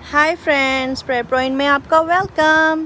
Hi friends, prayer point में आपका welcome.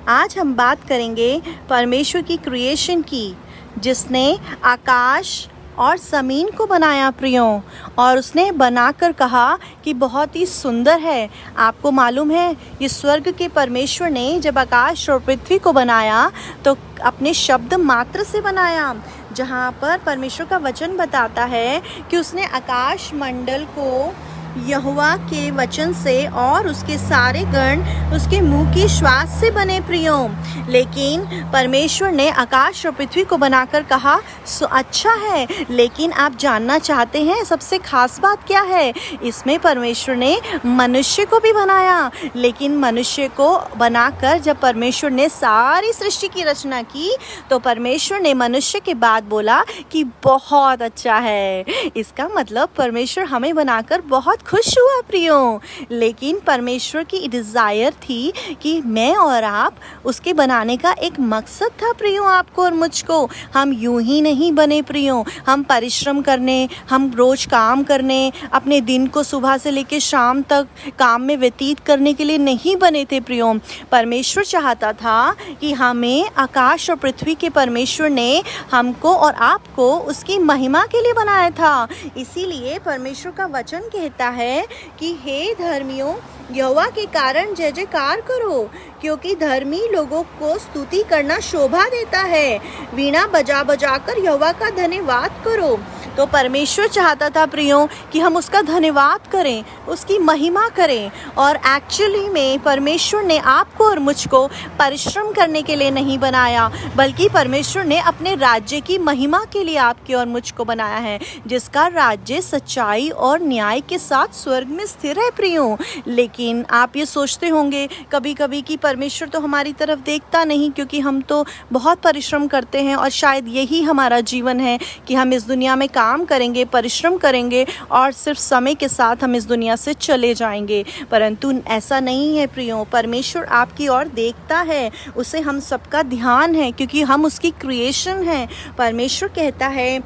आज हम बात करेंगे परमेश्वर की क्रिएशन की, जिसने आकाश और ज़मीन को बनाया प्रियों, और उसने बनाकर कहा कि बहुत ही सुंदर है। आपको मालूम है, ये स्वर्ग के परमेश्वर ने जब आकाश और पृथ्वी को बनाया तो अपने शब्द मात्र से बनाया, जहाँ पर परमेश्वर का वचन बताता है कि उसने आकाश मंडल को यहोवा के वचन से और उसके सारे गण उसके मुंह की श्वास से बने प्रियों। लेकिन परमेश्वर ने आकाश और पृथ्वी को बनाकर कहा सो अच्छा है। लेकिन आप जानना चाहते हैं सबसे खास बात क्या है? इसमें परमेश्वर ने मनुष्य को भी बनाया। लेकिन मनुष्य को बनाकर जब परमेश्वर ने सारी सृष्टि की रचना की तो परमेश्वर ने मनुष्य के बाद बोला कि बहुत अच्छा है। इसका मतलब परमेश्वर हमें बनाकर बहुत खुश हुआ प्रियों। लेकिन परमेश्वर की डिज़ायर थी कि मैं और आप उसके बनाने का एक मकसद था प्रियों, आपको और मुझको। हम यूं ही नहीं बने प्रियों, हम परिश्रम करने, हम रोज काम करने, अपने दिन को सुबह से लेकर शाम तक काम में व्यतीत करने के लिए नहीं बने थे प्रियों। परमेश्वर चाहता था कि हमें, आकाश और पृथ्वी के परमेश्वर ने हमको और आपको उसकी महिमा के लिए बनाया था। इसीलिए परमेश्वर का वचन कहता है कि हे धर्मियों, यहोवा के कारण जय जयकार करो, क्योंकि धर्मी लोगों को स्तुति करना शोभा देता है। वीणा बजा बजा कर यहोवा का धन्यवाद करो। तो परमेश्वर चाहता था प्रियों कि हम उसका धन्यवाद करें, उसकी महिमा करें। और एक्चुअली में परमेश्वर ने आपको और मुझको परिश्रम करने के लिए नहीं बनाया, बल्कि परमेश्वर ने अपने राज्य की महिमा के लिए आपके और मुझको बनाया है, जिसका राज्य सच्चाई और न्याय के साथ स्वर्ग में स्थिर है प्रियों। लेकिन आप ये सोचते होंगे कभी कभी कि परमेश्वर तो हमारी तरफ देखता नहीं, क्योंकि हम तो बहुत परिश्रम करते हैं और शायद यही हमारा जीवन है कि हम इस दुनिया में काम करेंगे, परिश्रम करेंगे और सिर्फ समय के साथ हम इस दुनिया से चले जाएंगे। परंतु ऐसा नहीं है प्रियों। परमेश्वर आपकी ओर देखता है, उसे हम सबका ध्यान है, क्योंकि हम उसकी क्रिएशन हैं। परमेश्वर कहता है,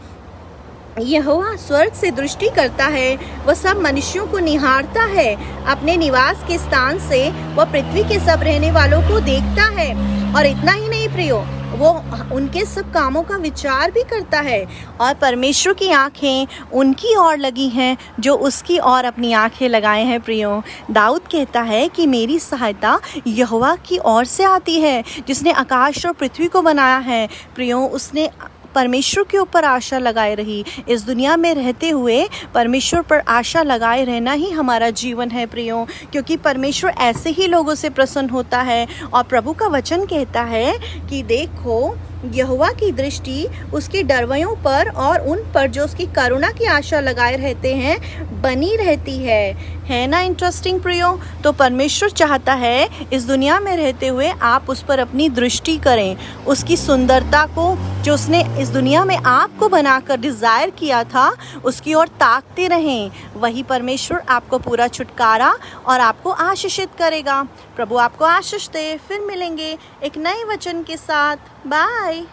यहोवा स्वर्ग से दृष्टि करता है, वह सब मनुष्यों को निहारता है, अपने निवास के स्थान से वह पृथ्वी के सब रहने वालों को देखता है। और इतना ही नहीं प्रियो, वो उनके सब कामों का विचार भी करता है। और परमेश्वर की आंखें उनकी ओर लगी हैं जो उसकी ओर अपनी आंखें लगाए हैं प्रियो। दाऊद कहता है कि मेरी सहायता यहोवा की ओर से आती है, जिसने आकाश और पृथ्वी को बनाया है प्रियो। उसने परमेश्वर के ऊपर आशा लगाए रही। इस दुनिया में रहते हुए परमेश्वर पर आशा लगाए रहना ही हमारा जीवन है प्रियों, क्योंकि परमेश्वर ऐसे ही लोगों से प्रसन्न होता है। और प्रभु का वचन कहता है कि देखो, यहोवा की दृष्टि उसके डरवयों पर और उन पर जो उसकी करुणा की आशा लगाए रहते हैं बनी रहती है ना इंटरेस्टिंग प्रियो? तो परमेश्वर चाहता है इस दुनिया में रहते हुए आप उस पर अपनी दृष्टि करें, उसकी सुंदरता को, जो उसने इस दुनिया में आपको बनाकर डिज़ायर किया था, उसकी ओर ताकते रहें। वही परमेश्वर आपको पूरा छुटकारा और आपको आशीषित करेगा। प्रभु आपको आशीष दे। फिर मिलेंगे एक नए वचन के साथ। बाय।